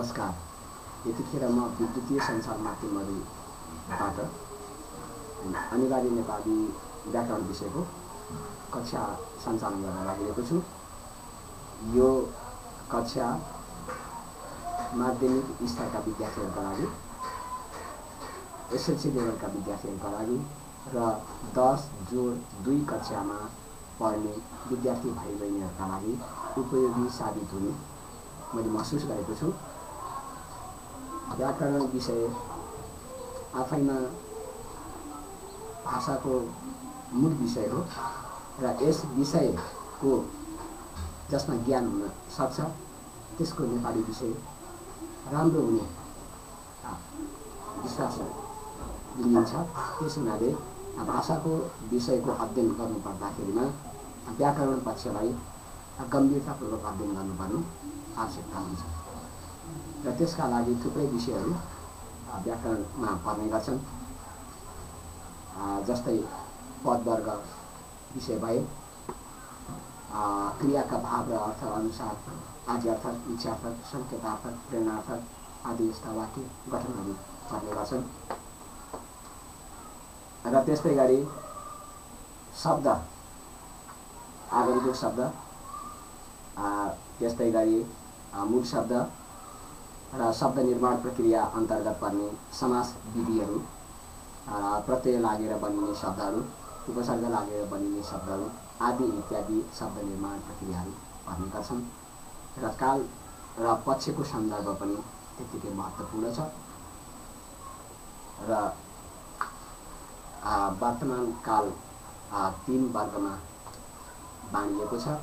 नमस्कार। यतिखेर म विद्युतीय सञ्चार माध्यमहरूबाट अनिवार्य नेपाली व्याकरण विषयको कक्षा सञ्चालन गर्न लागिरहेको छु। यो कक्षा माध्यमिक स्तरका विद्यार्थीहरूका लागि, एसएलसी लेभलका विद्यार्थीहरूका लागि र 10-2 कक्षामा पढ्ने विद्यार्थी भाइ बहिनीहरूका लागि उपयोगी साबित हुने मैले महसुस गरेको छु। व्याकरण विषय आफैमा भाषाको मूल विषय हो र यस विषयको जसमा ज्ञान हुन सक्छ त्यसको नेपाली विषय राम्रो हुने विश्वास लिइन्छ। त्यस हुनाले भाषाको विषयको अध्ययन गर्नुपर्दाखेरिमा व्याकरण पक्षलाई गम्भीरतापूर्वक अध्ययन गर्नुपर्ने आवश्यकता हुन्छ र त्यसका लागि थुप्रै विषयहरू व्याकरणमा पर्ने गर्छन्। जस्तै पदवर्ग विषय भए, क्रियाका भाव र अर्थ अनुसार आद्यार्थक, इच्छार्थक, सङ्केतार्थक, प्रेरणार्थक आदि यस्ता वाक्य गठनहरू पर्ने गर्छन्। र त्यस्तै गरी शब्द, आगन्तुक शब्द, त्यस्तै गरी मूल शब्द र शब्द निर्माण प्रक्रिया अन्तर्गत पर्ने समास विधिहरू, प्रत्यय लागेर बनिने शब्दहरू, उपसर्ग लागेर बनिने शब्दहरू आदि इत्यादि शब्द निर्माण प्रक्रियाहरू पर्ने गर्छन्। र काल र पक्षको सन्दर्भ पनि त्यत्तिकै महत्त्वपूर्ण छ र वर्तमान काल 3 वर्गमा बाँडिएको छ।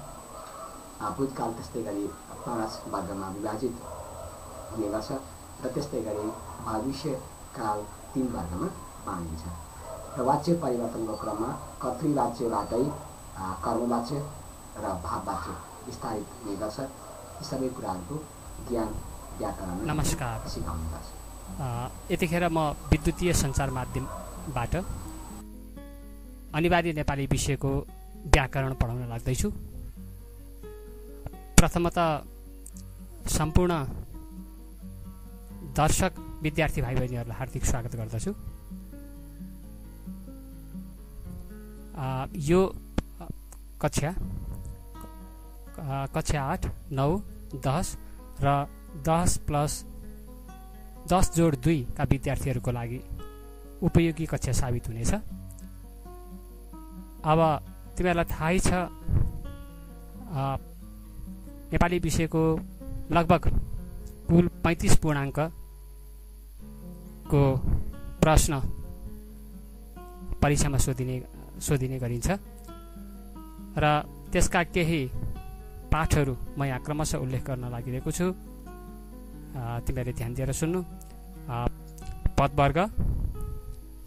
भूतकाल त्यस्तै गरी 5 वर्गमा विभाजित हुने गर्छ र त्यस्तै गरी भविष्यकाल 3 वर्गमा बाँडिन्छ। र वाच्य परिवर्तनको क्रममा कर्तृवाच्यबाटै कर्मवाच्य र भाववाच्य विस्तारित हुने गर्छ। यी सबै कुराहरूको ज्ञान व्याकरण नमस्कार सिकाउने गर्छ। यतिखेर म विद्युतीय सञ्चार माध्यमबाट अनिवार्य नेपाली विषयको व्याकरण पढाउन लाग्दैछु। प्रथमतः सम्पूर्ण दर्शक विद्यार्थी भाइ बहिनीहरूलाई हार्दिक स्वागत गर्दछु। यो कक्षा 8, 9, 10 र 10+10+2 का विद्यार्थीहरूको लागि उपयोगी कक्षा साबित हुनेछ। अब तिमीहरूलाई थाहै छ नेपाली विषयको लगभग कुल 35 पूर्णाङ्कको प्रश्न परीक्षामा सोधिने गरिन्छ र त्यसका केही पाठहरू म यहाँ क्रमशः उल्लेख गर्न लागिरहेको छु। तिमीहरूले ध्यान दिएर सुन्नु। पदवर्ग,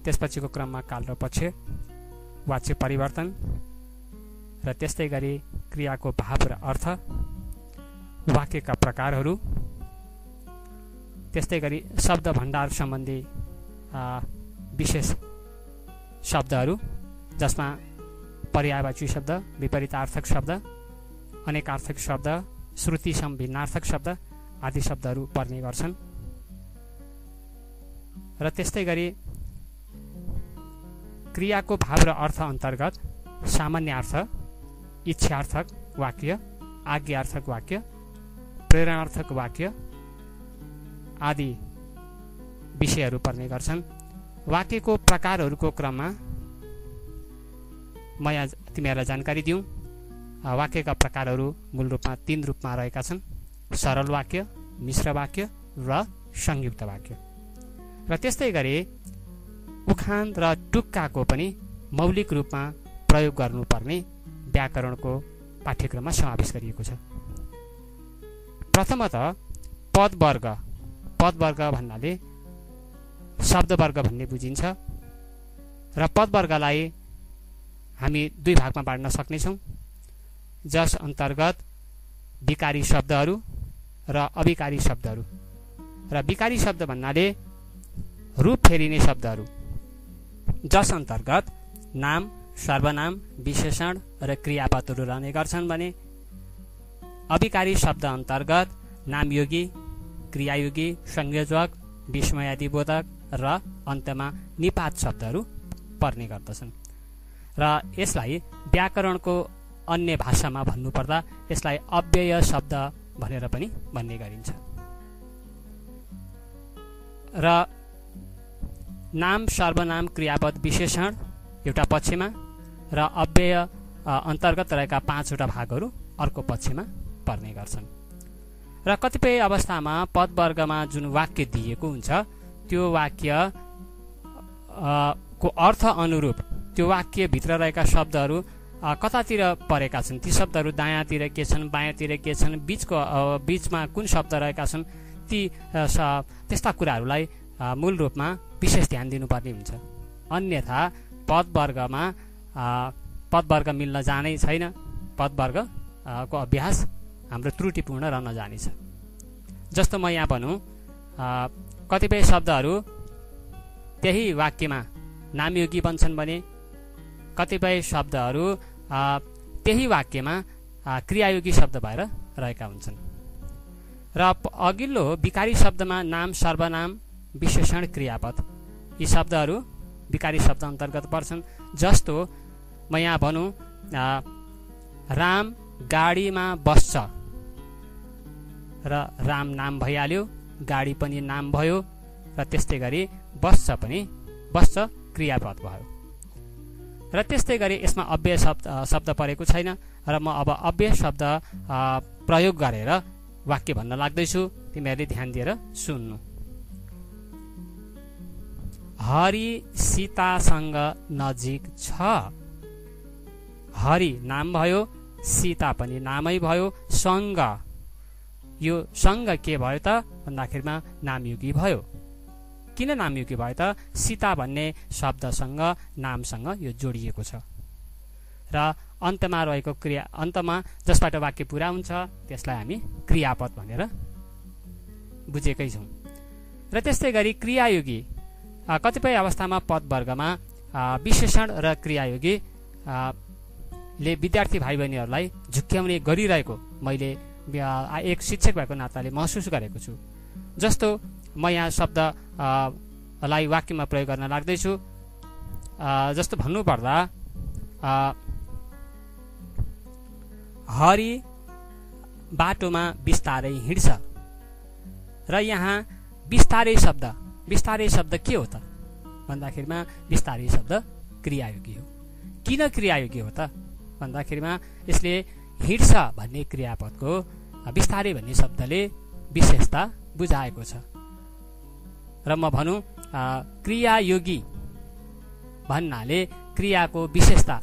त्यसपछिको क्रममा काल र पक्ष, वाच्य परिवर्तन र त्यस्तै गरी क्रियाको भाव र अर्थ, वाक्यका प्रकारहरू, त्यस्तै गरी शब्द भण्डार सम्बन्धी विशेष शब्दहरू जसमा पर्यायवाची शब्द, विपरीतार्थक शब्द, अनेकार्थक शब्द, श्रुति सम्भिन्नार्थक शब्द आदि शब्दहरू पर्ने गर्छन्। र त्यस्तै गरी क्रियाको भाव र अर्थ अन्तर्गत सामान्यार्थ, इच्छार्थक वाक्य, आज्ञार्थक वाक्य, प्रेरणार्थक वाक्य आदि विषयहरू पर्ने गर्छन्। वाक्यको प्रकारहरूको क्रममा म यहाँ तिमीहरूलाई जानकारी दिउँ। वाक्यका प्रकारहरू मूल रूपमा 3 रूपमा रहेका छन्: सरल वाक्य, मिश्र वाक्य र संयुक्त वाक्य। र त्यस्तै गरी उखान र टुक्काको पनि मौलिक रूपमा प्रयोग गर्नुपर्ने व्याकरणको पाठ्यक्रममा समावेश गरिएको छ। प्रथमतः पदवर्ग भन्नाले शब्दवर्ग भन्ने बुझिन्छ र पदवर्गलाई हामी 2 भागमा बाँड्न सक्नेछौँ, जस अन्तर्गत विकारी शब्दहरू र अविकारी शब्दहरू। र विकारी शब्द भन्नाले रूप फेरिने शब्दहरू, जस अन्तर्गत नाम, सर्वनाम, विशेषण र क्रियापदहरू रहने गर्छन् भने अविकारी शब्द अन्तर्गत नामयोगी, क्रियायोगी, संयोजक, विस्मयादिबोधक र अन्तमा निपात शब्दहरू पर्ने गर्दछन्। र यसलाई व्याकरणको अन्य भाषामा भन्नुपर्दा यसलाई अव्यय शब्द भनेर पनि भन्ने गरिन्छ। र नाम, सर्वनाम, क्रियापद, विशेषण एउटा पक्षमा र अव्यय अन्तर्गत रहेका 5वटा भागहरू अर्को पक्षमा पर्ने गर्छन्। र कतिपय अवस्थामा पदवर्गमा जुन वाक्य दिएको हुन्छ त्यो वाक्य को अर्थ अनुरूप त्यो वाक्यभित्र रहेका शब्दहरू कतातिर परेका छन्, ती शब्दहरू दायाँतिर के छन्, बायाँतिर के छन्, बीचमा कुन शब्द रहेका छन्, त्यस्ता कुराहरूलाई मूल रूपमा विशेष ध्यान दिनुपर्ने हुन्छ। अन्यथा पदवर्ग मिल्न जानै छैन, पदवर्गको अभ्यास हाम्रो त्रुटिपूर्ण रहन जानेछ। जस्तो म यहाँ भनौँ, कतिपय शब्दहरू त्यही वाक्यमा नामयोगी बन्छन् भने कतिपय शब्दहरू त्यही वाक्यमा क्रियायोगी शब्द भएर रहेका हुन्छन्। र अघिल्लो विकारी शब्दमा नाम, सर्वनाम, विशेषण, क्रियापद यी शब्दहरू विकारी शब्द अन्तर्गत पर्छन्। जस्तो म यहाँ भनौँ, राम गाडीमा बस्छ र राम नाम भइहाल्यो, गाडी पनि नाम भयो, र त्यस्तै गरी बस्छ क्रियापद भयो। र त्यस्तै गरी यसमा अव्यय शब्द परेको छैन र म अब अव्यय शब्द प्रयोग गरेर वाक्य भन्न लाग्दैछु, तिमीहरूले ध्यान दिएर सुन्नु। हरि सीतासँग नजिक छ। हरि नाम भयो, सीता पनि नामै भयो, सँग, यो सँग के भयो त भन्दाखेरिमा नामयोगी भयो। किन नामयोगी भयो त? सीता भन्ने शब्दसँग नामसँग यो जोडिएको छ र अन्तमा रहेको अन्तमा जसबाट वाक्य पुरा हुन्छ त्यसलाई हामी क्रियापद भनेर बुझेकै छौँ। र त्यस्तै गरी क्रियायोगी, कतिपय अवस्थामा पदवर्गमा विशेषण र क्रियायोगी ले विद्यार्थी भाइ बहिनीहरूलाई झुक्क्याउने गरिरहेको मैले एक शिक्षक भएको नाताले महसुस गरेको छु। जस्तो म यहाँ शब्दलाई वाक्यमा प्रयोग गर्न लाग्दैछु। जस्तो भन्नुपर्दा हरि बाटोमा बिस्तारै हिँड्छ, र यहाँ बिस्तारै शब्द के हो त भन्दाखेरिमा बिस्तारै शब्द क्रियायोगी हो। किन क्रियायोगी हो त भन्दाखेरिमा यसले हिँड्छ भन्ने क्रियापदको बिस्तारै भन्ने शब्दले विशेषता बुझाएको छ। र म भनौँ क्रियायोगी भन्नाले क्रियाको विशेषता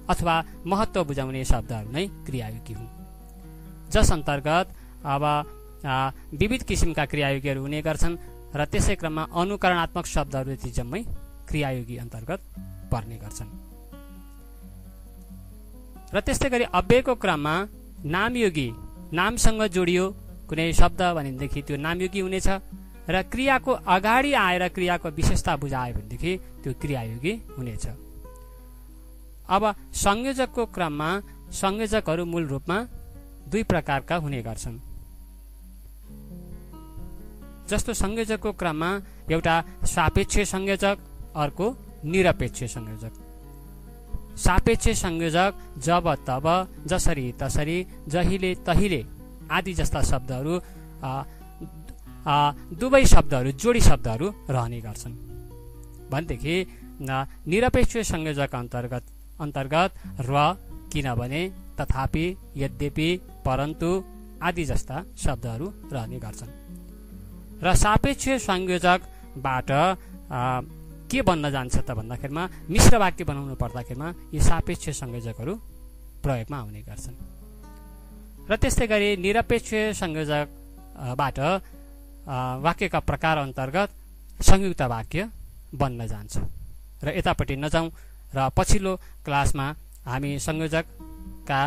अथवा महत्त्व बुझाउने शब्दहरू नै क्रियायोगी हुन्, जस अन्तर्गत अब विविध किसिमका क्रियायोगीहरू हुने गर्छन् र त्यसै क्रममा अनुकरणात्मक शब्दहरू ती जम्मै क्रियायोगी अन्तर्गत पर्ने गर्छन्। र त्यस्तै गरी अव्ययको क्रममा नामयोगी, नामसँग जोडियो कुनै शब्द भनेदेखि त्यो नामयोगी हुनेछ, र क्रियाको अगाडि आएर क्रियाको विशेषता बुझायो भनेदेखि त्यो क्रियायोगी हुनेछ। अब संयोजकको क्रममा संयोजकहरू मूल रूपमा दुई प्रकारका हुने गर्छन्। जस्तो संयोजकको क्रममा एउटा सापेक्ष संयोजक, अर्को निरपेक्ष संयोजक। सापेक्ष संयोजक जब तब, जसरी तसरी, जहिले तहिले आदि जस्ता शब्दहरू दुवै शब्दहरू जोडी शब्दहरू रहने गर्छन् भनेदेखि निरपेक्ष संयोजक अन्तर्गत र, किनभने, तथापि, यद्यपि, परन्तु आदि जस्ता शब्दहरू रहने गर्छन्। र सापेक्ष संयोजकबाट के बन्न जान्छ त भन्दाखेरिमा मिश्र वाक्य बनाउनु पर्दाखेरिमा यी सापेक्ष संयोजकहरू प्रयोगमा आउने गर्छन्। र त्यस्तै गरी निरपेक्ष संयोजकबाट वाक्यका प्रकार अन्तर्गत संयुक्त वाक्य बन्न जान्छ। र यतापट्टि नजाउँ र पछिल्लो क्लासमा हामी संयोजकका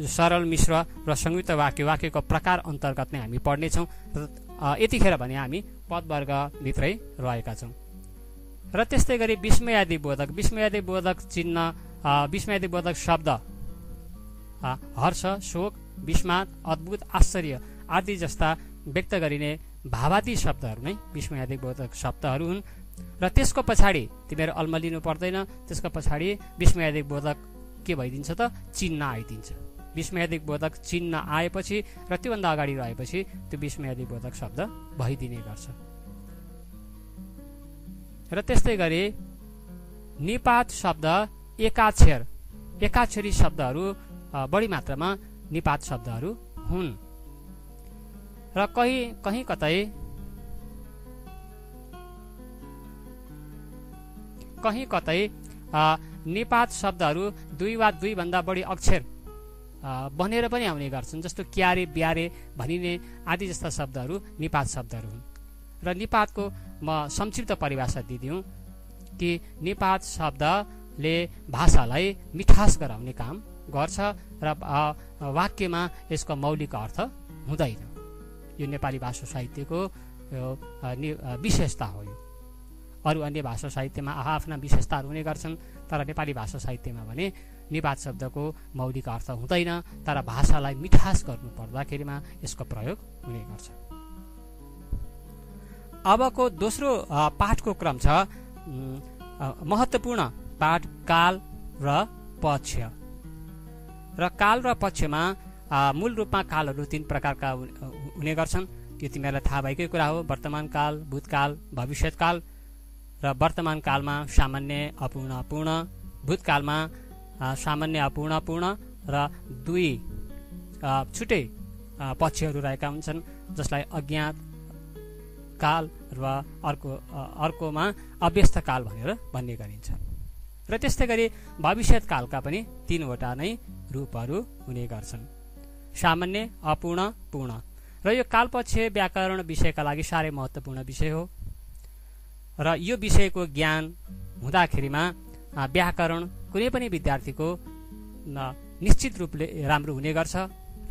सरल, मिश्र र संयुक्त वाक्यको प्रकार अन्तर्गत नै हामी पढ्नेछौँ। यतिखेर भने हामी पदवर्गभित्रै रहेका छौँ। र त्यस्तै गरी विस्मयादिबोधक चिन्ह, विस्मयादिबोधक शब्द हर्ष, शोक, विस्मात, अद्भुत, आश्चर्य आदि जस्ता व्यक्त गरिने भावाती शब्दहरू नै विस्मयादिक बोधक शब्दहरू हुन् र त्यसको पछाडि तिमीहरू अल्मलिनु पर्दैन। त्यसको पछाडि विस्मयादिक बोधक के भइदिन्छ त चिन्ह आइदिन्छ। विस्मयादिक बोधक चिन्ह आएपछि र त्योभन्दा अगाडि रहेपछि त्यो विस्मयादिक बोधक शब्द भइदिने गर्छ। र त्यस्तै गरी निपात शब्द एकाक्षरी शब्दहरू बढी मात्रामा निपात शब्दहरू हुन् र कहीँ कतै निपात शब्दहरू दुई वा दुईभन्दा बढी अक्षर बनेर पनि आउने गर्छन्। जस्तो क्यारे ब्यारे भनिने आदि जस्ता शब्दहरू निपात शब्दहरू हुन्। र निपातको म संक्षिप्त परिभाषा दिदिउँ कि निपात शब्दले भाषालाई मिठास गराउने काम गर्छ र वाक्यमा यसको मौलिक अर्थ हुँदैन। यो नेपाली भाषा साहित्यको विशेषता हो। यो अरू अन्य भाषा साहित्यमा आफ्ना विशेषताहरू हुने गर्छन्, तर नेपाली भाषा साहित्यमा भने निपात शब्दको मौलिक अर्थ हुँदैन, तर भाषालाई मिठास गर्नु पर्दाखेरिमा यसको प्रयोग हुने गर्छ। अबको दोस्रो पाठको क्रम छ महत्त्वपूर्ण पाठ काल र पक्ष। र काल र पक्षमा मूल रूपमा कालहरू 3 प्रकारका हुने गर्छन्। यो तिमीहरूलाई थाहा भएकै कुरा हो। वर्तमान काल, भूतकाल, भविष्यकाल। र वर्तमान कालमा सामान्य, अपूर्ण, पूर्ण। भूतकालमा सामान्य, अपूर्ण, पूर्ण र 2 छुट्टै पक्षहरू रहेका हुन्छन्, जसलाई अज्ञात काल र अर्कोमा अव्यस्त काल भनेर भन्ने गरिन्छ। र त्यस्तै गरी भविष्यत कालका पनि 3वटा नै रूपहरू हुने गर्छन्, सामान्य, अपूर्ण, पूर्ण। र यो कालपक्ष व्याकरण विषयका लागि साह्रै महत्त्वपूर्ण विषय हो। र यो विषयको ज्ञान हुँदाखेरिमा व्याकरण कुनै पनि विद्यार्थीको निश्चित रूपले राम्रो हुने गर्छ।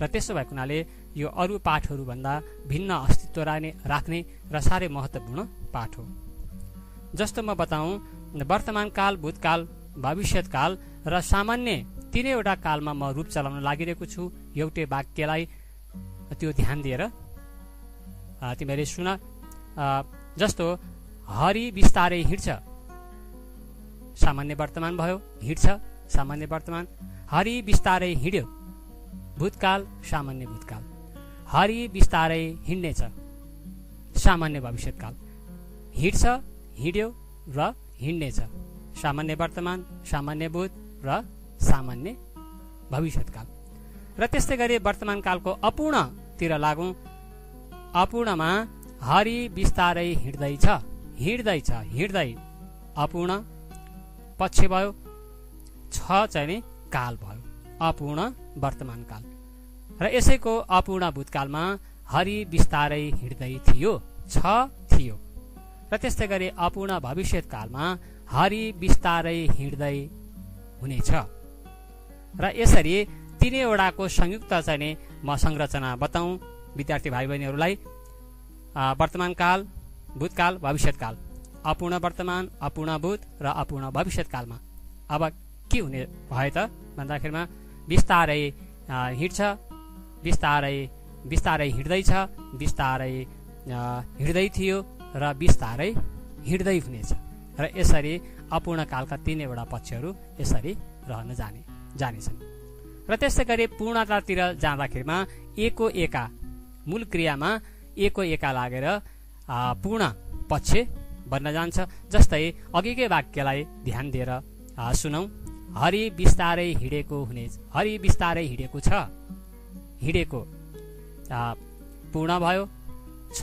र त्यसो भएको हुनाले यो अरू पाठहरूभन्दा भिन्न अस्तित्व राख्ने र साह्रै महत्त्वपूर्ण पाठ हो। जस्तो म बताउँ, वर्तमान काल, भूतकाल, भविष्यत काल र सामान्य 3वटा कालमा म रूप चलाउन लागिरहेको छु। एउटै वाक्यलाई त्यो ध्यान दिएर तिमीहरूले सुन। जस्तो हरि बिस्तारै हिँड्छ, सामान्य वर्तमान भयो, हिँड्छ सामान्य वर्तमान। हरि बिस्तारै हिँड्यो, भूतकाल, सामान्य भूतकाल। हरि बिस्तारै हिँड्नेछ, सामान्य भविष्यतकाल। हिँड्छ, हिँड्यो र हिँड्नेछ, सामान्य वर्तमान, सामान्य भूत र सामान्य भविष्यतकाल। र त्यस्तै गरी वर्तमान कालको अपूर्णतिर लागौँ। अपूर्णमा हरि बिस्तारै हिँड्दैछ, हिँड्दैछ, हिँड्दै अपूर्ण पक्ष भयो, छ चाहिँ नि काल भयो, अपूर्ण वर्तमान काल। र यसैको अपूर्ण भूतकालमा हरि बिस्तारै हिँड्दै थियो, छ थियो। र त्यस्तै गरी अपूर्ण भविष्यत कालमा हरि बिस्तारै हिँड्दै हुनेछ। र यसरी 3वटाको संयुक्त चाहिँ नि म संरचना बताउँ विद्यार्थी भाइ बहिनीहरूलाई। वर्तमान काल, भूतकाल, भविष्यत काल, अपूर्ण वर्तमान, अपूर्ण भूत र अपूर्ण भविष्यत कालमा अब के हुने भयो त भन्दाखेरिमा बिस्तारै हिँड्छ, बिस्तारै बिस्तारै हिँड्दैछ, बिस्तारै हिँड्दै थियो र बिस्तारै हिँड्दै हुनेछ। र यसरी अपूर्ण कालका 3वटा पक्षहरू यसरी रहन जानेछन्। र त्यस्तै गरी पूर्णतातिर जाँदाखेरिमा एको एका मूल क्रियामा एको एका लागेर पूर्ण पक्ष बन्न जान्छ। जस्तै अघिकै वाक्यलाई ध्यान दिएर सुनौँ। हरि बिस्तारै हिँडेको हुने, हरि बिस्तारै हिँडेको छ, हिँडेको पूर्ण भयो, छ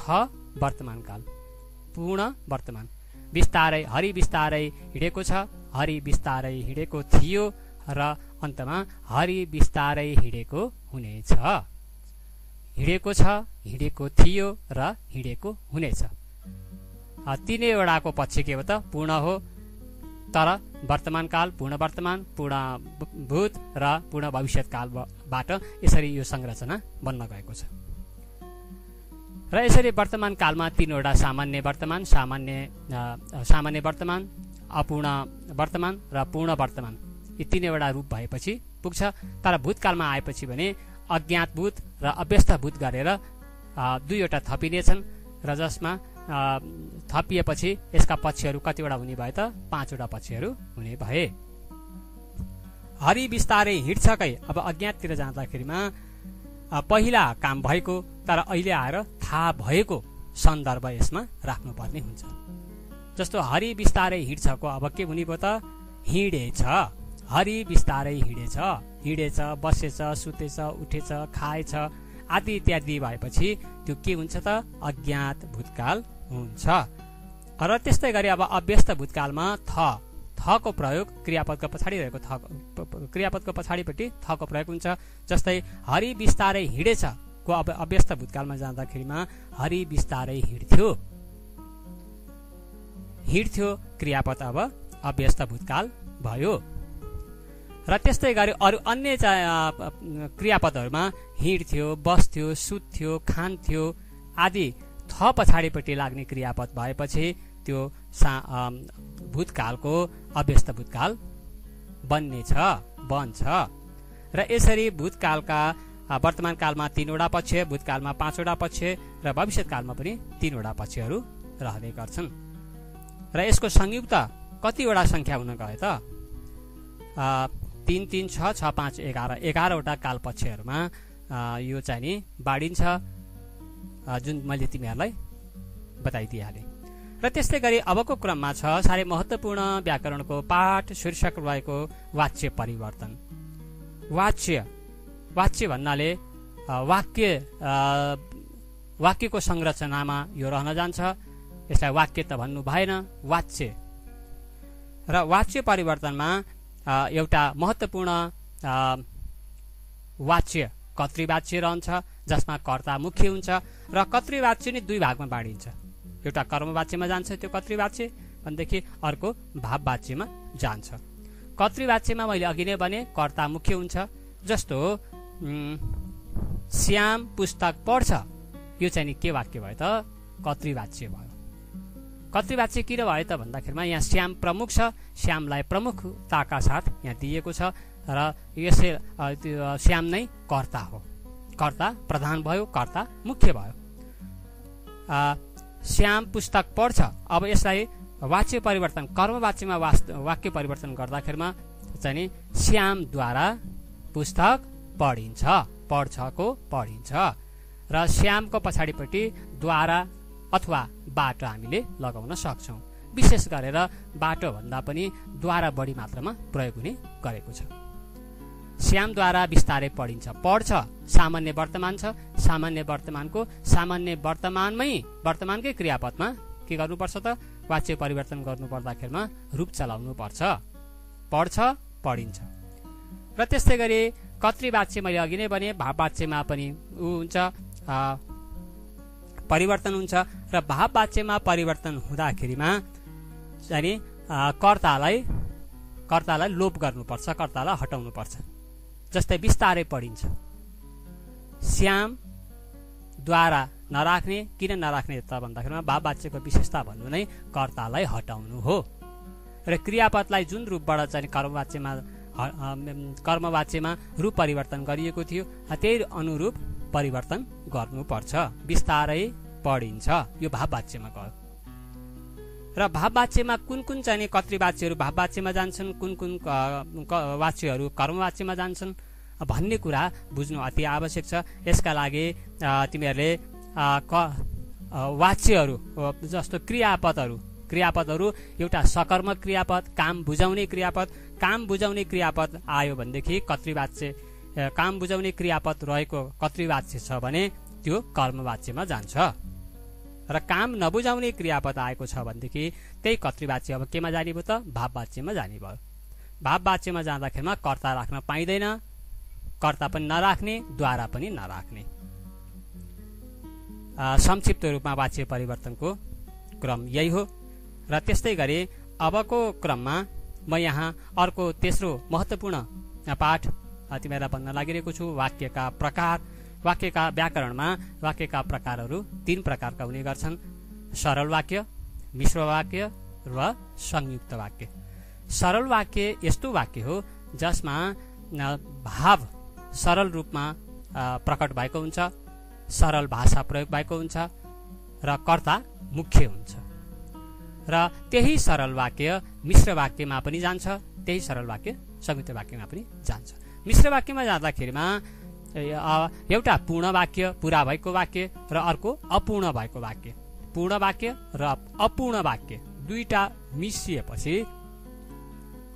वर्तमान काल, पूर्ण वर्तमान। बिस्तारै, हरि बिस्तारै हिँडेको छ, हरि बिस्तारै हिँडेको थियो र अन्तमा हरि बिस्तारै हिँडेको हुनेछ। हिँडेको छ, हिँडेको थियो र हिँडेको हुनेछ। 3वटाको पक्ष के हो त पूर्ण हो, तर वर्तमान काल, पूर्ण वर्तमान, पूर्ण भूत र पूर्ण भविष्यत कालबाट यसरी यो संरचना बन्न गएको छ। र यसरी वर्तमान कालमा 3वटा सामान्य वर्तमान, सामान्य वर्तमान, अपूर्ण वर्तमान र पूर्ण वर्तमान, यी 3वटा रूप भएपछि पुग्छ। तर भूतकालमा आएपछि भने अज्ञात भूत र अव्यस्त भूत गरेर दुईवटा थपिनेछन् र जसमा थपिएपछि यसका पक्षहरू कतिवटा हुने भए त 5वटा पक्षहरू हुने भए। हरि बिस्तारै हिँड्छकै अब अज्ञाततिर जाँदाखेरिमा पहिला काम भएको तर अहिले आएर थाहा भएको सन्दर्भ यसमा राख्नुपर्ने हुन्छ। जस्तो हरि बिस्तारै हिँड्छको अब के हुने भयो त हिँडेछ, हरि बिस्तारै हिँडेछ, हिँडेछ, बसेछ, सुतेछ, उठेछ, खाएछ आदि इत्यादि भएपछि त्यो के हुन्छ त अज्ञात भूतकाल हुन्छ। र त्यस्तै गरी अब अव्यस्त भूतकालमा थको प्रयोग क्रियापदको पछाडि रहेको क्रियापदको पछाडिपट्टि थको प्रयोग हुन्छ। जस्तै हरि बिस्तारै हिँडेछ को अब अव्यस्त भूतकालमा जाँदाखेरिमा हरि बिस्तारै हिँड्थ्यो, हिँड्थ्यो क्रियापद अब अव्यस्त भूतकाल भयो। र त्यस्तै गरी अरू अन्य क्रियापदहरूमा हिँड्थ्यो, बस्थ्यो, सुत्थ्यो, खान्थ्यो आदि थ पछाडिपट्टि लाग्ने क्रियापद भएपछि त्यो भूतकालको अव्यस्त भूतकाल बन्छ। र यसरी भूतकालका वर्तमान कालमा 3वटा पक्ष, भूतकालमा 5वटा पक्ष र भविष्यकालमा पनि 3वटा पक्षहरू रहने गर्छन्। र यसको संयुक्त कतिवटा संख्या हुन गए त 3, 3, 6, 6, 5, 11वटा काल पक्षहरूमा यो चाहिँ नि बाडिन्छ, जुन मैले तिमीहरूलाई बताइदिइहालेँ। र त्यस्तै गरी अबको क्रममा छ साह्रै महत्त्वपूर्ण व्याकरणको पाठ शीर्षक रहेको वाच्य परिवर्तन। वाच्य भन्नाले वाक्यको संरचनामा यो रहन जान्छ। यसलाई वाक्य त भन्नु भएन, वाच्य। र वाच्य परिवर्तनमा एउटा महत्त्वपूर्ण वाच्य कर्तृवाच्य रहन्छ जसमा कर्ता मुख्य हुन्छ र कर्तृवाच्य नै 2 भागमा बाँडिन्छ। एउटा कर्मवाच्यमा जान्छ त्यो कर्तृवाच्य, भनेदेखि अर्को भाववाच्यमा जान्छ। कर्तृवाच्यमा मैले अघि नै भने कर्ता मुख्य हुन्छ। जस्तो श्याम पुस्तक पढ्छ, यो चाहिँ नि के वाक्य भयो त कर्तृवाच्य भयो। कर्तृवाच्य किन भयो त भन्दाखेरिमा यहाँ श्याम प्रमुख छ, श्यामलाई प्रमुखताका साथ यहाँ दिएको छ र यसै श्याम नै कर्ता हो, कर्ता प्रधान भयो, कर्ता मुख्य भयो। श्याम पुस्तक पढ्छ, अब यसलाई वाच्य परिवर्तन कर्मवाच्यमा वाक्य परिवर्तन गर्दाखेरिमा चाहिँ नि श्यामद्वारा पुस्तक पढिन्छ, पढ्छको पढिन्छ र श्यामको पछाडिपट्टि द्वारा अथवा बाट हामीले लगाउन सक्छौं। विशेष गरेर बाटो भन्दा पनि द्वारा बढी मात्रामा प्रयोग हुने गरेको छ। श्यामद्वारा बिस्तारै पढिन्छ, पढ्छ सामान्य वर्तमान छ, सामान्य वर्तमानको सामान्य वर्तमानकै क्रियापदमा के गर्नुपर्छ त वाच्य परिवर्तन गर्नु पर्दाखेरिमा रूप चलाउनु पर्छ, पढ्छ पढिन्छ। र त्यस्तै गरी कर्तृवाच्य मैले अघि नै भने भाववाच्यमा पनि हुन्छ परिवर्तन हुन्छ र भाववाच्यमा परिवर्तन हुँदाखेरिमा चाहिँ कर्तालाई लोप गर्नुपर्छ, कर्तालाई हटाउनु पर्छ। जस्तै बिस्तारै पढिन्छ, श्यामद्वारा नराख्ने, किन नराख्ने त भन्दाखेरिमा भाववाच्यको विशेषता भन्नु नै कर्तालाई हटाउनु हो र क्रियापदलाई जुन रूपबाट चाहिँ कर्मवाच्यमा रूप परिवर्तन गरिएको थियो त्यही अनुरूप परिवर्तन गर्नुपर्छ। बिस्तारै पढिन्छ यो भाववाच्यमा गयो। र भाववाच्यमा कुन चाहिँ कर्तृवाच्यहरू भाववाच्यमा जान्छन्, कुन वाच्यहरू कर्मवाच्यमा जान्छन् भन्ने कुरा बुझ्नु अति आवश्यक छ। यसका लागि तिमीहरूले वाच्यहरू जस्तो क्रियापदहरू एउटा सकर्मक क्रियापद, काम बुझाउने क्रियापद आयो भनेदेखि कर्तृवाच्य, काम बुझाउने क्रियापद रहेको कर्तृवाच्य छ भने त्यो कर्मवाच्यमा जान्छ र काम नबुझाउने क्रियापद आएको छ भनेदेखि त्यही कर्तृवाच्य अब केमा जाने भयो त भाववाच्यमा जाने भयो। भाववाच्यमा जाँदाखेरिमा कर्ता राख्न पाइँदैन, कर्ता पनि नराख्ने, द्वारा पनि नराख्ने। संक्षिप्त रूपमा वाच्य परिवर्तनको क्रम यही हो। र त्यस्तै गरी अबको क्रममा म यहाँ अर्को तेस्रो महत्त्वपूर्ण पाठ तिमीहरूलाई भन्न लागिरहेको छु। वाक्यका प्रकार। वाक्यका व्याकरणमा वाक्यका प्रकारहरू 3 प्रकारका हुने गर्छन्: सरल वाक्य, मिश्र वाक्य र संयुक्त वाक्य। सरल वाक्य यस्तो वाक्य हो जसमा भाव सरल रूपमा प्रकट भएको हुन्छ, सरल भाषा प्रयोग भएको हुन्छ र कर्ता मुख्य हुन्छ र त्यही सरल वाक्य मिश्र वाक्यमा पनि जान्छ, त्यही सरल वाक्य संयुक्त वाक्यमा पनि जान्छ। मिश्र वाक्यमा जाँदाखेरिमा एउटा पूर्ण वाक्य पुरा भएको वाक्य र अर्को अपूर्ण भएको वाक्य, पूर्ण वाक्य र अपूर्ण वाक्य दुईटा मिसिएपछि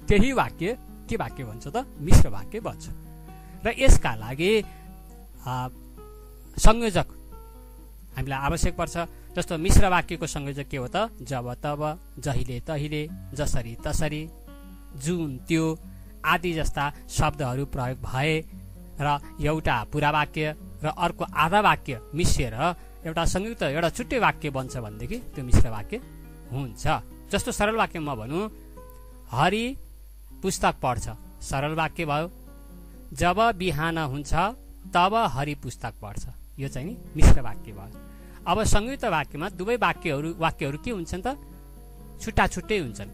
त्यही वाक्य के वाक्य भन्छ त? मिश्र वाक्य भन्छ। र यसका लागि संयोजक हामीलाई आवश्यक पर्छ। जस्तो मिश्र वाक्यको संयोजक के हो त? जब तब, जहिले तहिले, जसरी तसरी, जुन त्यो आदि जस्ता शब्दहरू प्रयोग भए र एउटा पुरा वाक्य र अर्को आधा वाक्य मिसिएर एउटा संयुक्त एउटा छुट्टै वाक्य बन्छ भनेदेखि त्यो मिश्र वाक्य हुन्छ। जस्तो सरल वाक्य म भनौँ, हरि पुस्तक पढ्छ, सरल वाक्य भयो। जब बिहान हुन्छ तब हरि पुस्तक पढ्छ, यो चाहिँ नि मिश्र वाक्य भयो। अब संयुक्त वाक्यमा दुवै वाक्यहरू के हुन्छन् त? छुट्टा छुट्टै हुन्छन्।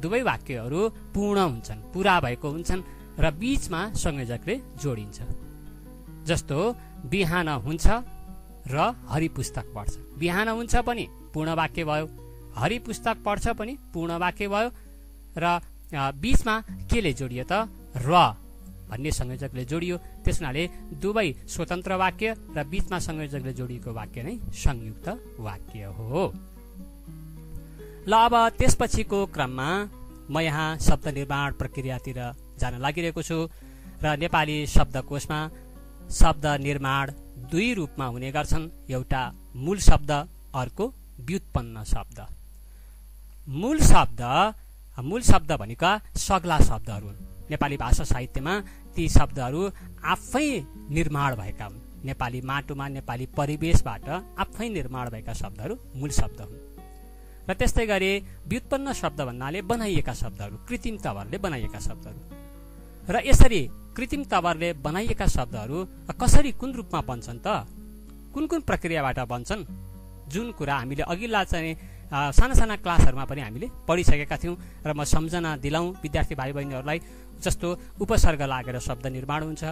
दुवै वाक्यहरू पूर्ण हुन्छन्, पुरा भएको हुन्छन् र बीचमा संयोजकले जोडिन्छ। जस्तो बिहान हुन्छ र हरि पुस्तक पढ्छ, बिहान हुन्छ पनि पूर्ण वाक्य भयो, हरि पुस्तक पढ्छ पनि पूर्ण वाक्य भयो र बीचमा केले जोडियो त? र भन्ने संयोजकले जोडियो। त्यस हुनाले दुवै स्वतन्त्र वाक्य र बीचमा संयोजकले जोडिएको वाक्य नै संयुक्त वाक्य हो। ल अब त्यसपछिको क्रममा म यहाँ शब्द निर्माण प्रक्रियातिर जान लागिरहेको छु र नेपाली शब्दकोशमा शब्द निर्माण दुई रूपमा हुने गर्छन्, एउटा मूल शब्द, अर्को व्युत्पन्न शब्द। मूल शब्द भनेका सग्ला शब्दहरू हुन्। नेपाली भाषा साहित्यमा ती शब्दहरू आफै निर्माण भएका हुन्। नेपाली माटोमा, नेपाली परिवेशबाट आफै निर्माण भएका शब्दहरू मूल शब्द हुन्। र त्यस्तै गरी व्युत्पन्न शब्द भन्नाले बनाइएका शब्दहरू, कृत्रिम तवरले बनाइएका शब्दहरू। र यसरी कृत्रिम तवरले बनाइएका शब्दहरू कसरी कुन रूपमा बन्छन् त? कुन कुन प्रक्रियाबाट बन्छन्? जुन कुरा हामीले अघिल्ला चाहिँ साना साना क्लासहरूमा पनि हामीले पढिसकेका थियौँ र म सम्झना दिलाउँ विद्यार्थी भाइ बहिनीहरूलाई। जस्तो उपसर्ग लागेर शब्द निर्माण हुन्छ,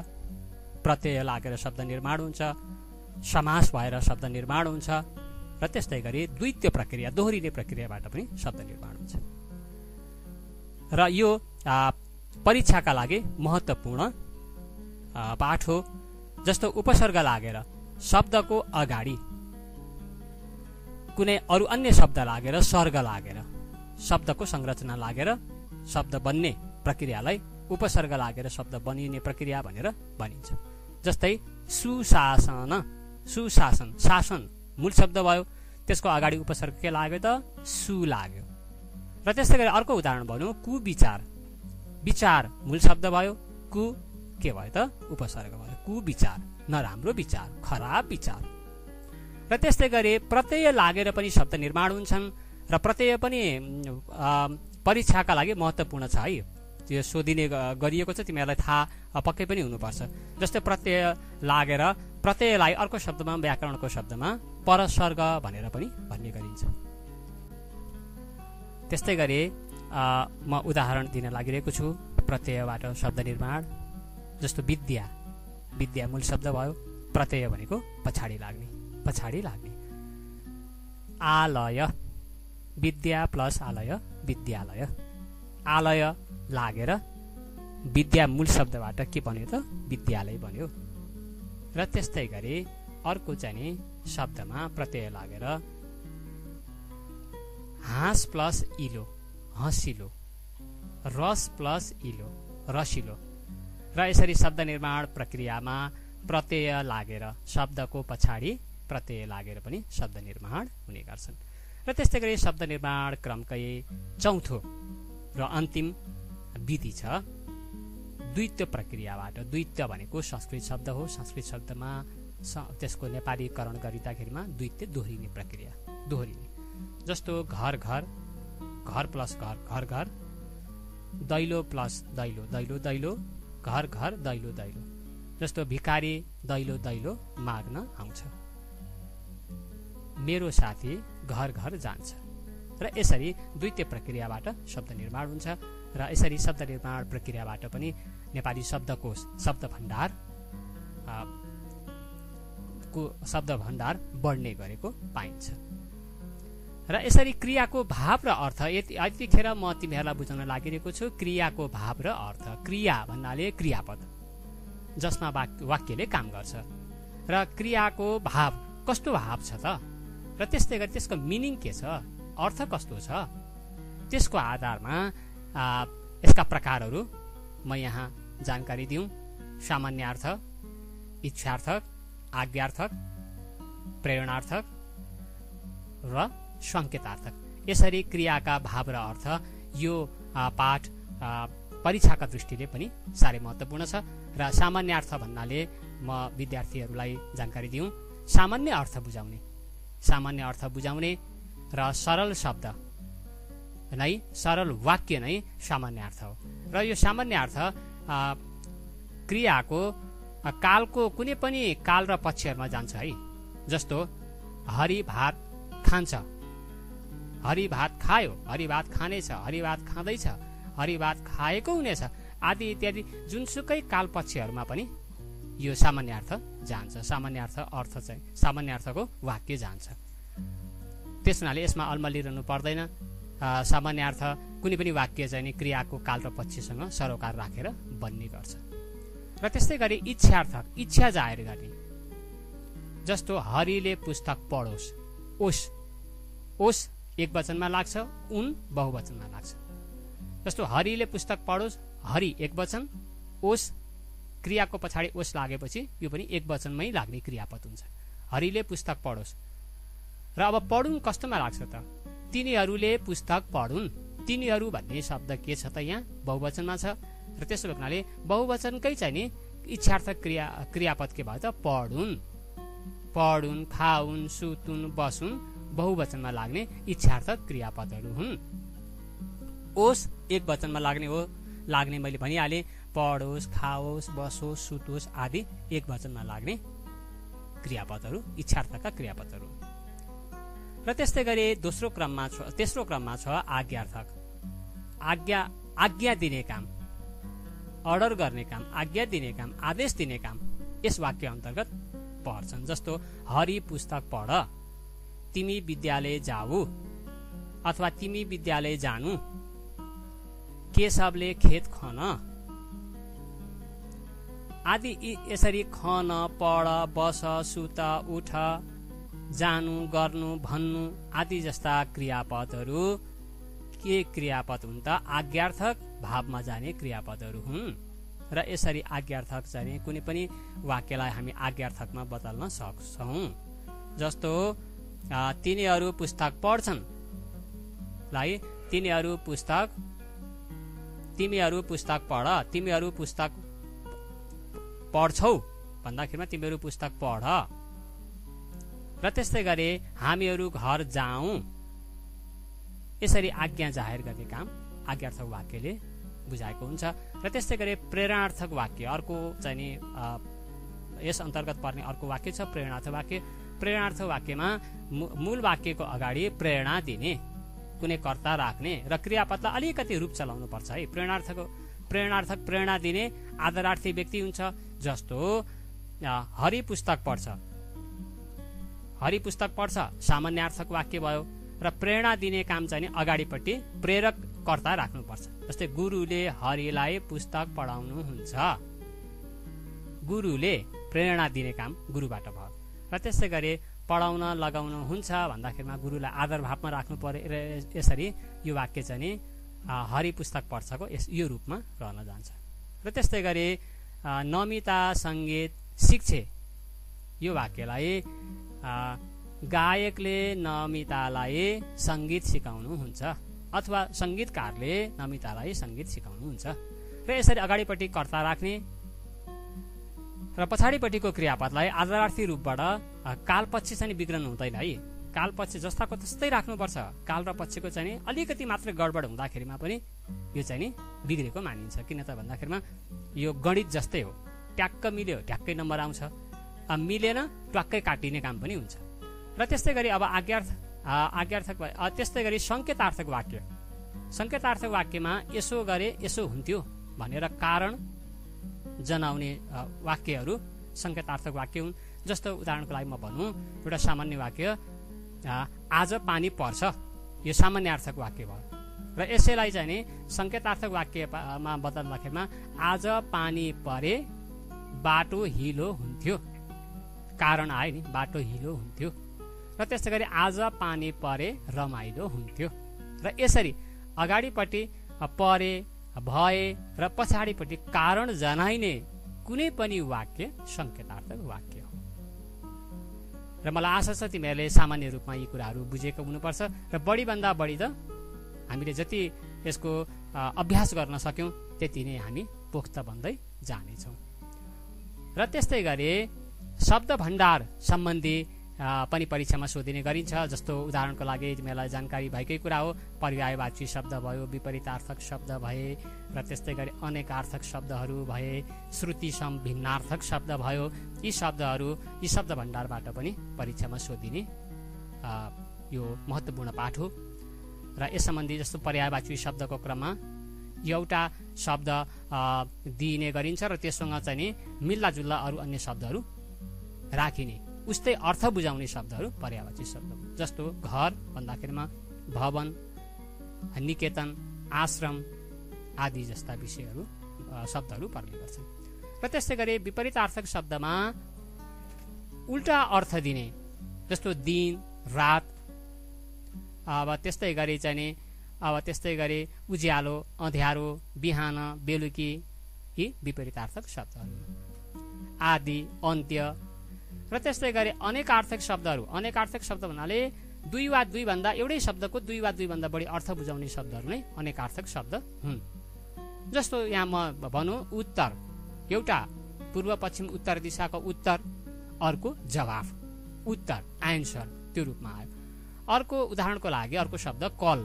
प्रत्यय लागेर शब्द निर्माण हुन्छ, समास भएर शब्द निर्माण हुन्छ र त्यस्तै गरी द्वितीय प्रक्रिया, दोहोरिने प्रक्रियाबाट पनि शब्द निर्माण हुन्छ। र यो परीक्षाका लागि महत्त्वपूर्ण पाठ हो। जस्तो उपसर्ग लागेर शब्दको अगाडि कुनै अरू अन्य शब्द लागेर, सर्ग लागेर शब्दको संरचना लागेर शब्द बन्ने प्रक्रियालाई उपसर्ग लागेर शब्द बनिने प्रक्रिया भनेर भनिन्छ। जस्तै सुशासन, सुशासन, शासन मूल शब्द भयो, त्यसको अगाडि उपसर्ग के लाग्यो त? सु लाग्यो। र त्यस्तै गरी अर्को उदाहरण भनौँ, कुविचार, विचार मूल शब्द भयो, कु के भयो त? उपसर्ग भयो, कुविचार, नराम्रो विचार, खराब विचार। र त्यस्तै गरी प्रत्यय लागेर पनि शब्द निर्माण हुन्छन् र प्रत्यय पनि परीक्षाका लागि महत्त्वपूर्ण छ है। त्यो सोधिने गरिएको छ, तिमीहरूलाई थाहा पक्कै पनि हुनुपर्छ। जस्तै प्रत्यय लागेर प्रत्ययलाई अर्को शब्दमा, व्याकरणको शब्दमा परसर्ग भनेर पनि भन्ने गरिन्छ। त्यस्तै गरी म उदाहरण दिन लागिरहेको छु प्रत्ययबाट शब्द निर्माण। जस्तो विद्या, विद्या मूल शब्द भयो, प्रत्यय भनेको पछाडि लाग्ने, पछाडि लाग्ने। आलय, विद्या प्लस आलय, विद्यालय। आलय लागेर विद्या मूल शब्दबाट के बन्यो त? विद्यालय बन्यो। र त्यस्तै गरी अर्को चाहिँ शब्दमा प्रत्यय लागेर हाँस प्लस इलो, हँसिलो, रस प्लस इलो, रसिलो। र यसरी शब्द निर्माण प्रक्रियामा प्रत्यय लागेर शब्दको पछाडि प्रत्यय लागेर पनि शब्द निर्माण हुने गर्छन्। र त्यस्तै गरी शब्द निर्माण क्रमकै चौथो र अन्तिम विधि छ द्वितीय प्रक्रियाबाट। द्वितीय भनेको संस्कृत शब्द हो। संस्कृत शब्दमा त्यसको नेपालीकरण गरिँदाखेरिमा द्वितीय दोहोरिने प्रक्रिया, दोहोरिने। जस्तो घर घर, घर प्लस घर, घर घर। दैलो प्लस दैलो, दैलो दैलो, घर घर, दैलो दैलो। जस्तो भिखारी दैलो दैलो माग्न आउँछ, मेरो साथी घर घर जान्छ। र यसरी द्वितीय प्रक्रियाबाट शब्द निर्माण हुन्छ। र यसरी शब्द निर्माण प्रक्रियाबाट पनि नेपाली शब्दकोश, शब्द भण्डार को शब्द भण्डार बढ्ने गरेको पाइन्छ। र यसरी क्रियाको भाव र अर्थ यतिखेर म तिमीहरूलाई बुझाउन लागिरहेको छु। क्रियाको भाव र अर्थ। क्रिया भन्नाले क्रियापद जसमा वाक्यले काम गर्छ, र क्रियाको भाव कस्तो भाव छ त, र त्यस्तै गरी त्यसको मिनिङ के छ, अर्थ कस्तो छ, त्यसको आधारमा यसका प्रकारहरू म यहाँ जानकारी दिउँ। सामान्यार्थ, इच्छार्थक, आज्ञार्थक, प्रेरणार्थक र सङ्केतार्थक। यसरी क्रियाका भाव र अर्थ यो पाठ परीक्षाका दृष्टिले पनि साह्रै महत्त्वपूर्ण छ। र सामान्यार्थ भन्नाले म विद्यार्थीहरूलाई जानकारी दिउँ, सामान्य अर्थ बुझाउने, सामान्य अर्थ बुझाउने र सरल शब्द नै, सरल वाक्य नै सामान्य अर्थ हो। र यो सामान्य अर्थ क्रियाको कालको कुनै पनि काल र पक्षहरूमा जान्छ है। जस्तो हरि भात खान्छ, हरि भात खायो, हरि भात खानेछ, हरि भात खाँदैछ, हरि भात खाएको हुनेछ आदि इत्यादि जुनसुकै काल पक्षहरूमा पनि यो सामान्य अर्थ जान्छ। सामान्य अर्थ चाहिँ सामान्य अर्थको वाक्य जान्छ। त्यस हुनाले यसमा अल्मलिरहनु पर्दैन। सामान्य अर्थ कुनै पनि वाक्य चाहिँ क्रियाको काल र पक्षसँग सरोकार राखेर बन्ने गर्छ। र त्यस्तै गरी इच्छार्थक, इच्छा जाहेर गर्ने। जस्तो हरिले पुस्तक पढोस्, ओस, ओस एक वचनमा लाग्छ, उन बहुवचनमा लाग्छ। जस्तो हरिले पुस्तक पढोस्, हरि एक वचन, ओस क्रियाको पछाडि ओस लागेपछि यो पनि एक वचनमै लाग्ने क्रियापद हुन्छ। हरिले पुस्तक पढोस्। र अब पढुन् कस्तोमा लाग्छ त? तिनीहरूले पुस्तक पढुन्। तिनीहरू भन्ने शब्द के छ त यहाँ? बहुवचनमा छ। र त्यसो हुनाले बहुवचनकै चाहिँ नि इच्छार्थक क्रियापद के भयो त? पढुन्। पढुन्, खाउन्, सुतुन्, बसुन् बहुवचनमा लाग्ने इच्छार्थक क्रियापदहरू हुन्। ओस एक वचनमा लाग्ने मैले भनिहालेँ। पढोस्, खाओस्, बसोस्, सुतोस् आदि एक वचनमा लाग्ने क्रियापदहरू इच्छार्थकका क्रियापदहरू। र त्यस्तै गरी तेस्रो क्रममा छ आज्ञार्थक। आज्ञा दिने काम, अर्डर गर्ने काम, आज्ञा दिने काम, आदेश दिने काम यस वाक्य अन्तर्गत पर्छन्। जस्तो हरि पुस्तक पढ, तिमी विद्यालय जाऊ अथवा तिमी विद्यालय जानु, केशवले खेत खन आदि। यसरी खन, पढ, बस, सुत, उठ, जानु, गर्नु, भन्नु आदि जस्ता क्रियापदहरू के क्रियापद हुन् त? आज्ञार्थक भावमा जाने क्रियापदहरू हुन्। र यसरी आज्ञार्थक चाहिँ कुनै पनि वाक्यलाई हामी आज्ञार्थकमा बदल्न सक्छौँ। जस्तो तिनीहरू पुस्तक पढ्छन् लाई तिमीहरू पुस्तक पढ, तिमीहरू पुस्तक पढ्छौ भन्दाखेरिमा तिमीहरू पुस्तक पढ। र त्यस्तै गरी हामीहरू घर जाउँ। यसरी आज्ञा जाहेर गर्ने काम आज्ञार्थक वाक्यले बुझाएको हुन्छ। र त्यस्तै गरी प्रेरणार्थक वाक्य अर्को चाहिँ नि यस अन्तर्गत पर्ने अर्को वाक्य छ प्रेरणार्थक वाक्य। प्रेरणार्थक वाक्यमा मूल वाक्यको अगाडि प्रेरणा दिने, कुनै कर्ता राख्ने र क्रियापदलाई अलिकति रूप चलाउनु पर्छ है। प्रेरणार्थक प्रेरणा दिने आदरार्थी व्यक्ति हुन्छ। जस्तो हरि पुस्तक पढ्छ, हरि पुस्तक पढ्छ सामान्यार्थक वाक्य भयो। र प्रेरणा दिने काम चाहिँ अगाडिपट्टि प्रेरक कर्ता राख्नुपर्छ। जस्तै गुरुले हरिलाई पुस्तक पढाउनुहुन्छ, गुरुले प्रेरणा दिने काम गुरुबाट भयो। र त्यस्तै गरी पढाउन लगाउनु हुन्छ भन्दाखेरिमा गुरुलाई आदर भावमा राख्नु पर्यो। र यसरी यो वाक्य चाहिँ नि हरि पुस्तक पढ्छको यो रूपमा रहन जान्छ। र त्यस्तै गरी नमिता सङ्गीत सिक्छे, यो वाक्यलाई गायकले नमितालाई सङ्गीत सिकाउनुहुन्छ अथवा सङ्गीतकारले नमितालाई सङ्गीत सिकाउनुहुन्छ। र यसरी अगाडिपट्टि कर्ता राख्ने र पछाडिपट्टिको क्रियापदलाई आदरार्थी रूपबाट कालपक्ष चाहिँ बिग्रन हुँदैन है। कालपक्ष जस्ताको त्यस्तै राख्नुपर्छ। काल र पक्षको चाहिँ अलिकति मात्र गडबड हुँदाखेरिमा पनि यो चाहिँ नि बिग्रेको मानिन्छ। किन त भन्दाखेरिमा यो गणित जस्तै हो, ट्याक्क मिल्यो ट्याक्कै नम्बर आउँछ, मिलेन ट्वाक्कै काटिने काम पनि हुन्छ। र त्यस्तै गरी अब आज्ञार्थक त्यस्तै गरी सङ्केतार्थक वाक्य। सङ्केतार्थक वाक्यमा यसो गरे यसो हुन्थ्यो भनेर कारण जनाउने वाक्यहरू सङ्केतार्थक वाक्य हुन्। जस्तो उदाहरणको लागि म भनौँ, एउटा सामान्य वाक्य आज पानी पर्छ, यो सामान्यार्थक वाक्य भयो र यसैलाई चाहिँ नि सङ्केतार्थक वाक्यमा बदल्दाखेरिमा आज पानी परे बाटो हिलो हुन्थ्यो, कारण आयो नि बाटो हिलो हुन्थ्यो। र त्यस्तै गरी आज पानी परे रमाइलो हुन्थ्यो। र यसरी अगाडिपट्टि परे भए र पछाडिपट्टि कारण जनाइने कुनै पनि वाक्य सङ्केतार्थक वाक्य हो। र मलाई आशा छ तिमीहरूले सामान्य रूपमा यी कुराहरू बुझेको हुनुपर्छ र बढीभन्दा बढी त हामीले जति यसको अभ्यास गर्न सक्यौँ त्यति नै हामी पोख्त बन्दै जानेछौँ। र त्यस्तै गरी शब्द भण्डार सम्बन्धी पनि परीक्षामा सोधिने गरिन्छ। जस्तो उदाहरणको लागि तिमीहरूलाई जानकारी भएकै कुरा हो, पर्यायवाची शब्द भयो, विपरीतार्थक शब्द भए र त्यस्तै गरी अनेकार्थक शब्दहरू भए, श्रुति सम भिन्नार्थक शब्द भयो। यी शब्द भण्डारबाट पनि परीक्षामा सोधिने यो महत्त्वपूर्ण पाठ हो। र यस सम्बन्धी जस्तो पर्यायवाची शब्दको क्रममा एउटा शब्द दिइने गरिन्छ र त्यससँग चाहिँ नि मिल्लाजुल्ला अरू अन्य शब्दहरू राखिने, उस्तै अर्थ बुझाउने शब्दहरू पर्यायवाची शब्द। जस्तो घर भन्दाखेरिमा भवन, निकेतन, आश्रम आदि जस्ता विषयहरू शब्दहरू पर्ने गर्छन्। र त्यस्तै गरी विपरीतार्थक शब्दमा उल्टा अर्थ दिने, जस्तो दिन रात, अब त्यस्तै गरी चाहिँ नि त्यस्तै गरी उज्यालो अँध्यारो, बिहान बेलुकी, यी विपरीतार्थक शब्दहरू। आदि अन्त्य र त्यस्तै गरी अनेकार्थक शब्दहरू। अनेकार्थक शब्द भन्नाले दुई वा दुईभन्दा एउटै शब्दको दुई वा दुईभन्दा बढी अर्थ बुझाउने शब्दहरू नै अनेकार्थक शब्द हुन्। जस्तो यहाँ म भनौँ उत्तर, एउटा पूर्व पश्चिम उत्तर दिशाको उत्तर, अर्को जवाफ, उत्तर एन्सर त्यो रूपमा आयो। अर्को उदाहरणको लागि अर्को शब्द कल,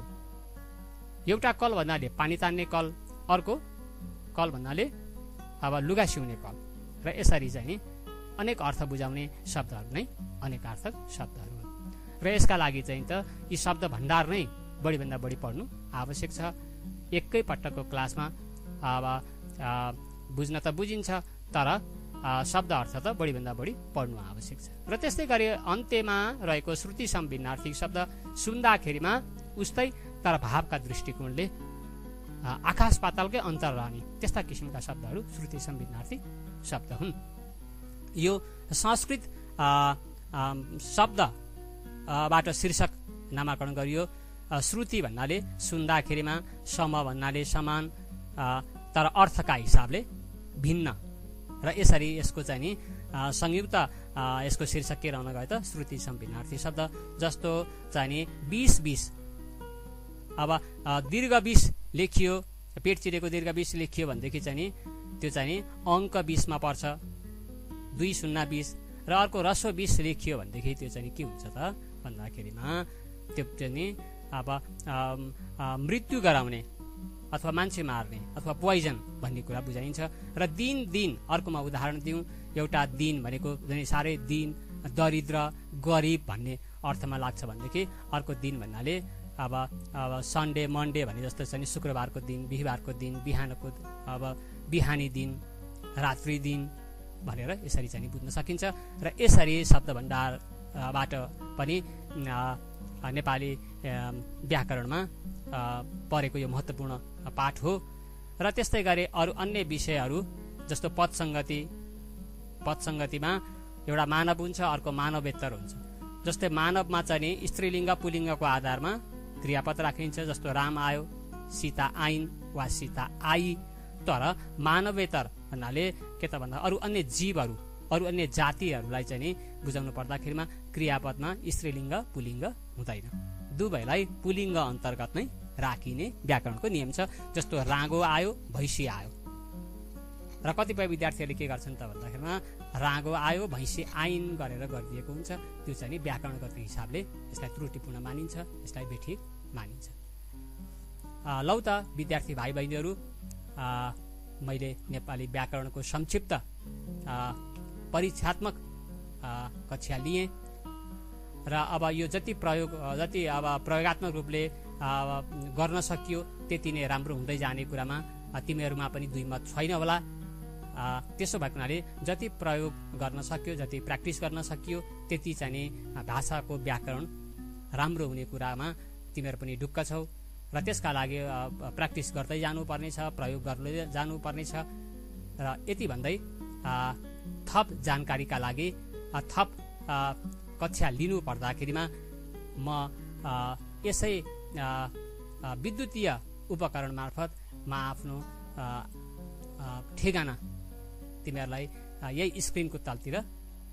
एउटा कल भन्नाले पानी तान्ने कल, अर्को कल भन्नाले अब लुगा सिउने कल। र यसरी चाहिँ अनेक अर्थ बुझाउने शब्दहरू नै अनेकार्थक शब्दहरू हुन्। र यसका लागि चाहिँ त यी शब्द भण्डार नै बढीभन्दा बढी पढ्नु आवश्यक छ। एकै पटकको क्लासमा अब बुझ्न त बुझिन्छ, तर शब्द अर्थ त बढीभन्दा बढी पढ्नु आवश्यक छ। र त्यस्तै गरी अन्त्यमा रहेको श्रुति सम भिन्नार्थी शब्द सुन्दाखेरिमा उस्तै तर भावका दृष्टिकोणले आकाश पातालकै अन्तर रहने त्यस्ता किसिमका शब्दहरू श्रुति सम भिन्नार्थी शब्द हुन्। यो संस्कृत शब्दबाट शीर्षक नामाकरण गरियो। श्रुति भन्नाले सुन्दाखेरिमा, सम भन्नाले समान, तर अर्थका हिसाबले भिन्न। र यसरी यसको चाहिँ नि संयुक्त यसको शीर्षक के रहन गयो त श्रुति सम भिन्नार्थी शब्द। जस्तो चाहिँ नि 20-20, अब दीर्घ 20 लेखियो, पेट चिरेको दीर्घ 20 लेखियो भनेदेखि चाहिँ नि त्यो चाहिँ नि अङ्क 20 मा पर्छ, 2-0-20। र अर्को रसो 20 लेखियो भनेदेखि त्यो चाहिँ के हुन्छ त भन्दाखेरिमा त्यो चाहिँ नि अब मृत्यु गराउने अथवा मान्छे मार्ने अथवा पोइजन भन्ने कुरा बुझाइन्छ। र दिन अर्कोमा उदाहरण दिउँ, एउटा दिन भनेको साह्रै दिन दरिद्र गरिब भन्ने अर्थमा लाग्छ भनेदेखि अर्को दिन भन्नाले अब सन्डे मन्डे भने जस्तो चाहिँ शुक्रबारको दिन, बिहिबारको दिन, बिहानको अब बिहानी दिन, रात्रि दिन भनेर यसरी चाहिँ बुझ्न सकिन्छ। र यसरी शब्द भण्डारबाट पनि नेपाली व्याकरणमा परेको यो महत्त्वपूर्ण पाठ हो। र त्यस्तै गरी अरू अन्य विषयहरू जस्तो पदसङ्गतिमा एउटा मानव हुन्छ, अर्को मानवेत्तर हुन्छ। जस्तै मानवमा चाहिँ नि स्त्रीलिङ्ग पुलिङ्गको आधारमा क्रियापद राखिन्छ। जस्तो राम आयो, सीता आइन् वा सीता आई। तर मानवेतर भन्नाले के त भन्दा अरू अन्य जीवहरू, अरू अन्य जातिहरूलाई चाहिँ नि बुझाउनु पर्दाखेरिमा क्रियापदमा स्त्रीलिङ्ग पुलिङ्ग हुँदैन, दुवैलाई पुलिङ्ग अन्तर्गत नै राखिने व्याकरणको नियम छ। जस्तो राँगो आयो, भैँसी आयो। र कतिपय विद्यार्थीहरूले के गर्छन् त भन्दाखेरिमा राँगो आयो भैँसी आइन् गरेर गरिदिएको हुन्छ। त्यो चाहिँ नि व्याकरणगत हिसाबले यसलाई त्रुटिपूर्ण मानिन्छ, यसलाई बेठिक मानिन्छ। लौ त विद्यार्थी भाइ बहिनीहरू, मैले नेपाली व्याकरणको संक्षिप्त परीक्षात्मक कक्षा लिएँ र अब यो जति अब प्रयोगात्मक रूपले गर्न सकियो त्यति नै राम्रो हुँदै जाने कुरामा तिमीहरूमा पनि दुई मत छैन होला। त्यसो भएको हुनाले जति प्रयोग गर्न सक्यो, जति प्र्याक्टिस गर्न सकियो, त्यति चाहिँ नि भाषाको व्याकरण राम्रो हुने कुरामा तिमीहरू पनि ढुक्क छौ र त्यसका लागि प्र्याक्टिस गर्दै जानुपर्नेछ, प्रयोग गर्दै जानुपर्नेछ। र यति भन्दै थप जानकारीका लागि थप कक्षा लिनु पर्दाखेरिमा म यसै विद्युतीय उपकरण मार्फत म आफ्नो ठेगाना तिमीहरूलाई यही स्क्रिनको तलतिर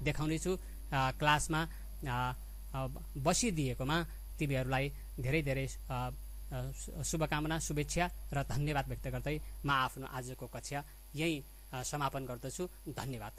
देखाउनेछु। क्लासमा बसिदिएकोमा तिमीहरूलाई धेरै धेरै शुभकामना, शुभेच्छा र धन्यवाद व्यक्त गर्दै म आफ्नो आजको कक्षा यही समापन गर्दछु। धन्यवाद।